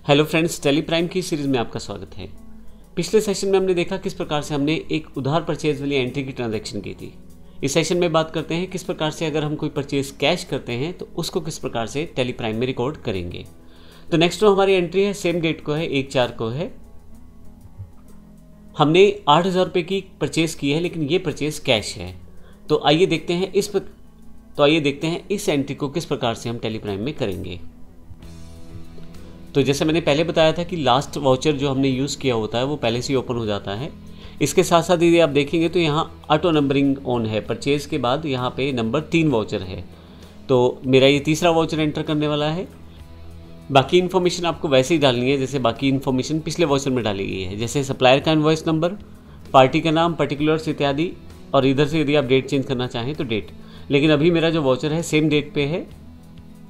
Hello friends, Tally Prime की series में आपका स्वागत है। पिछले सेशन में हमने देखा किस प्रकार से हमने एक उधार परचेज वाली एंट्री की ट्रांजैक्शन की थी। इस सेशन में बात करते हैं किस प्रकार से अगर हम कोई परचेज कैश करते हैं तो उसको किस प्रकार से टेली प्राइम में रिकॉर्ड करेंगे। तो नेक्स्ट जो हमारी एंट्री है सेम डेट को है, 1/4 को है। हमने 8,000 रुपये की परचेज की है, लेकिन ये परचेज कैश है। तो आइए देखते हैं इस एंट्री को किस प्रकार से हम टेली प्राइम में करेंगे। तो जैसे मैंने पहले बताया था कि लास्ट वाउचर जो हमने यूज़ किया होता है वो पहले से ही ओपन हो जाता है। इसके साथ साथ यदि आप देखेंगे तो यहाँ ऑटो नंबरिंग ऑन है। परचेज़ के बाद यहाँ पे नंबर 3 वाउचर है, तो मेरा ये तीसरा वाउचर एंटर करने वाला है। बाकी इन्फॉर्मेशन आपको वैसे ही डालनी है जैसे बाकी इन्फॉर्मेशन पिछले वाउचर में डाली गई है, जैसे सप्लायर का इनवॉइस नंबर, पार्टी का नाम, पर्टिकुलर्स इत्यादि। और इधर से यदि आप डेट चेंज करना चाहें तो डेट। लेकिन अभी मेरा जो वाउचर है सेम डेट पे है,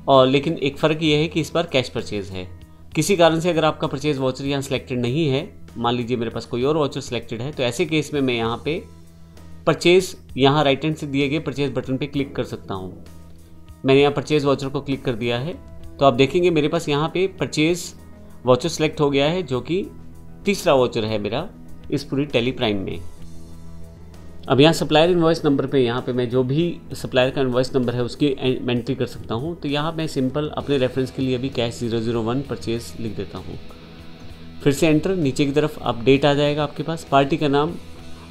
और लेकिन एक फ़र्क ये है कि इस बार कैश परचेज़ है। किसी कारण से अगर आपका परचेज वाउचर यहाँ सिलेक्टेड नहीं है, मान लीजिए मेरे पास कोई और वाउचर सिलेक्टेड है, तो ऐसे केस में मैं यहाँ पे परचेज यहाँ राइट हैंड से दिए गए परचेज बटन पे क्लिक कर सकता हूँ। मैंने यहाँ परचेज वाउचर को क्लिक कर दिया है, तो आप देखेंगे मेरे पास यहाँ पे परचेज वाउचर सेलेक्ट हो गया है, जो कि तीसरा वाउचर है मेरा इस पूरी टेली प्राइम में। अब यहाँ सप्लायर इनवॉइस नंबर पे यहाँ पे मैं जो भी सप्लायर का इनवॉइस नंबर है उसकी एंट्री कर सकता हूँ। तो यहाँ मैं सिंपल अपने रेफरेंस के लिए अभी कैश 001 परचेज लिख देता हूँ। फिर से एंटर, नीचे की तरफ अपडेट आ जाएगा आपके पास। पार्टी का नाम,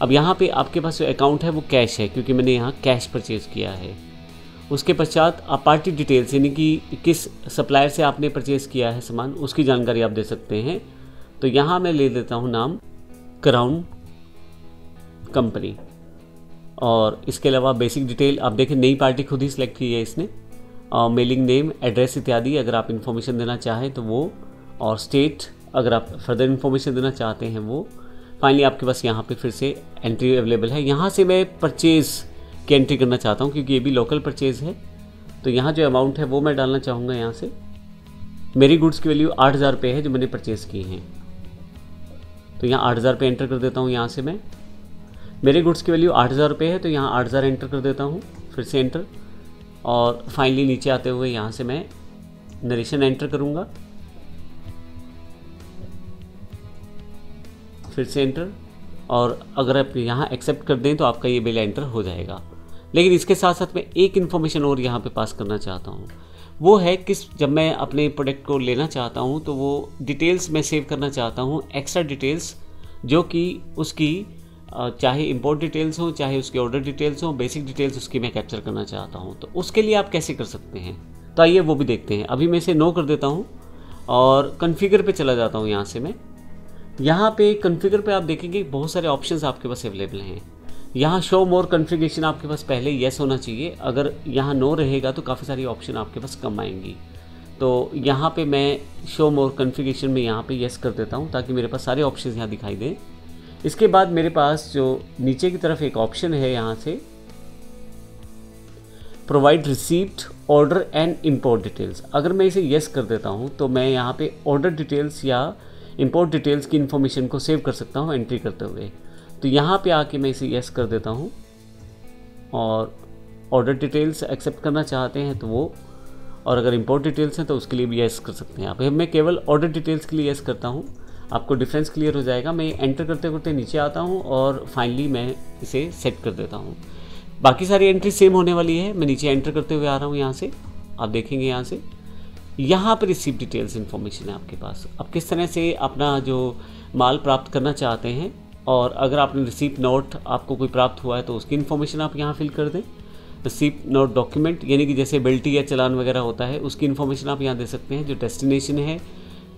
अब यहाँ पे आपके पास जो अकाउंट है वो कैश है, क्योंकि मैंने यहाँ कैश परचेज किया है। उसके पश्चात आप पार्टी डिटेल्स, यानी कि किस सप्लायर से आपने परचेज किया है सामान, उसकी जानकारी आप दे सकते हैं। तो यहाँ मैं ले देता हूँ नाम क्राउन कंपनी, और इसके अलावा बेसिक डिटेल आप देखें नई पार्टी खुद ही सिलेक्ट की है इसने। मेलिंग नेम, एड्रेस इत्यादि अगर आप इन्फॉर्मेशन देना चाहें तो वो, और स्टेट अगर आप फर्दर इन्फॉर्मेशन देना चाहते हैं वो। फाइनली आपके पास यहाँ पे फिर से एंट्री अवेलेबल है। यहाँ से मैं परचेज़ की एंट्री करना चाहता हूँ, क्योंकि ये भी लोकल परचेज़ है। तो यहाँ जो अमाउंट है वो मैं डालना चाहूँगा। यहाँ से मेरी गुड्स की वैल्यू 8,000 रुपये है जो मैंने परचेज़ की हैं, तो यहाँ 8,000 रुपये एंटर कर देता हूँ। यहाँ से मैं, मेरे गुड्स की वैल्यू 8,000 रुपये है, तो यहाँ 8,000 एंटर कर देता हूँ। फिर से एंटर, और फाइनली नीचे आते हुए यहाँ से मैं नरेशन एंटर करूँगा। फिर से एंटर, और अगर आप यहाँ एक्सेप्ट कर दें तो आपका ये बिल एंटर हो जाएगा। लेकिन इसके साथ साथ मैं एक इन्फॉर्मेशन और यहाँ पे पास करना चाहता हूँ। वो है जब मैं अपने प्रोडक्ट को लेना चाहता हूँ तो वो डिटेल्स मैं सेव करना चाहता हूँ, एक्स्ट्रा डिटेल्स, जो कि उसकी चाहे इंपोर्ट डिटेल्स हो, चाहे उसके ऑर्डर डिटेल्स हो, बेसिक डिटेल्स उसकी मैं कैप्चर करना चाहता हूं। तो उसके लिए आप कैसे कर सकते हैं, तो आइए वो भी देखते हैं। अभी मैं इसे नो कर देता हूं और कॉन्फ़िगर पे चला जाता हूं। यहाँ से मैं यहाँ पे कॉन्फ़िगर पे आप देखेंगे बहुत सारे ऑप्शंस आपके पास अवेलेबल हैं। यहाँ शो मोर कॉन्फ़िगरेशन आपके पास पहले येस होना चाहिए, अगर यहाँ नो रहेगा तो काफ़ी सारी ऑप्शन आपके पास कम आएंगी। तो यहाँ पे मैं शो मोर कॉन्फ़िगरेशन में यहाँ पे येस कर देता हूँ, ताकि मेरे पास सारे ऑप्शन यहाँ दिखाई दें। इसके बाद मेरे पास जो नीचे की तरफ एक ऑप्शन है, यहाँ से provide receipt, order and import details. अगर मैं इसे येस कर देता हूँ तो मैं यहाँ पे ऑर्डर डिटेल्स या इंपोर्ट डिटेल्स की इन्फॉर्मेशन को सेव कर सकता हूँ एंट्री करते हुए। तो यहाँ पे आके मैं इसे येस कर देता हूँ, और ऑर्डर डिटेल्स एक्सेप्ट करना चाहते हैं तो वो, और अगर इंपोर्ट डिटेल्स हैं तो उसके लिए भी येस कर सकते हैं आप। मैं केवल ऑर्डर डिटेल्स के लिए येस करता हूँ, आपको डिफरेंस क्लियर हो जाएगा। मैं एंटर करते करते नीचे आता हूँ और फाइनली मैं इसे सेट कर देता हूँ। बाकी सारी एंट्री सेम होने वाली है। मैं नीचे एंटर करते हुए आ रहा हूँ। यहाँ से आप देखेंगे, यहाँ पर रिसीप्ट डिटेल्स इन्फॉर्मेशन है आपके पास। अब किस तरह से अपना जो माल प्राप्त करना चाहते हैं, और अगर आपने रिसीप्ट नोट आपको कोई प्राप्त हुआ है तो उसकी इन्फॉर्मेशन आप यहाँ फिल कर दें। रिसीप्ट नोट डॉक्यूमेंट, यानी कि जैसे बिल्टी या चालान वगैरह होता है, उसकी इन्फॉर्मेशन आप यहाँ दे सकते हैं। जो डेस्टिनेशन है,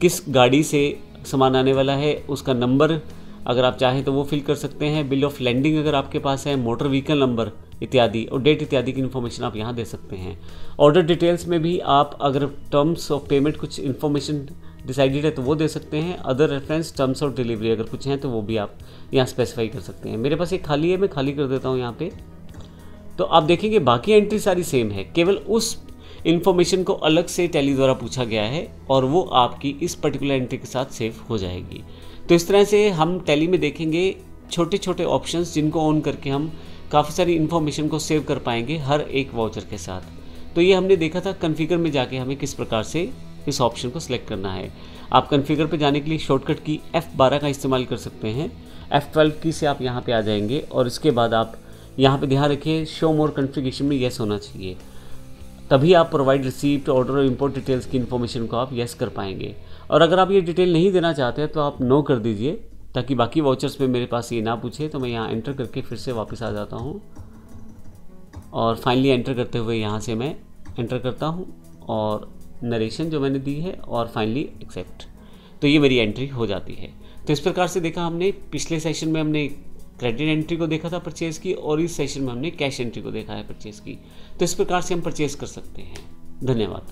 किस गाड़ी से सामान आने वाला है, उसका नंबर अगर आप चाहें तो वो फिल कर सकते हैं। बिल ऑफ लैंडिंग अगर आपके पास है, मोटर व्हीकल नंबर इत्यादि, और डेट इत्यादि की इन्फॉर्मेशन आप यहाँ दे सकते हैं। ऑर्डर डिटेल्स में भी आप अगर टर्म्स ऑफ पेमेंट कुछ इन्फॉर्मेशन डिसाइडेड है तो वो दे सकते हैं। Other reference, terms of delivery अगर कुछ हैं तो वो भी आप यहाँ स्पेसिफाई कर सकते हैं। मेरे पास एक खाली है, मैं खाली कर देता हूँ यहाँ पे। तो आप देखेंगे बाकी एंट्री सारी सेम है, केवल उस इन्फॉर्मेशन को अलग से टैली द्वारा पूछा गया है, और वो आपकी इस पर्टिकुलर एंट्री के साथ सेव हो जाएगी। तो इस तरह से हम टैली में देखेंगे छोटे छोटे ऑप्शंस, जिनको ऑन करके हम काफ़ी सारी इन्फॉर्मेशन को सेव कर पाएंगे हर एक वाउचर के साथ। तो ये हमने देखा था कॉन्फ़िगर में जाके हमें किस प्रकार से इस ऑप्शन को सिलेक्ट करना है। आप कॉन्फ़िगर पे जाने के लिए शॉर्टकट की F12 का इस्तेमाल कर सकते हैं। F12 की से आप यहाँ पे आ जाएंगे और इसके बाद आप यहाँ पे ध्यान रखिए शो मोर कॉन्फ़िगरेशन में येस होना चाहिए, तभी आप प्रोवाइड रिसीप्ट, ऑर्डर और इंपोर्ट डिटेल्स की इन्फॉर्मेशन को आप येस कर पाएंगे। और अगर आप ये डिटेल नहीं देना चाहते हैं तो आप नो कर दीजिए, ताकि बाकी वाउचर्स में मेरे पास ये ना पूछे। तो मैं यहाँ एंटर करके फिर से वापस आ जाता हूँ और फाइनली एंटर करते हुए यहाँ से मैं एंटर करता हूँ और नरेशन जो मैंने दी है और फाइनली एक्सेप्ट, तो ये मेरी एंट्री हो जाती है। तो इस प्रकार से देखा हमने, पिछले सेशन में हमने क्रेडिट एंट्री को देखा था परचेज़ की, और इस सेशन में हमने कैश एंट्री को देखा है परचेज़ की। तो इस प्रकार से हम परचेज़ कर सकते हैं। धन्यवाद।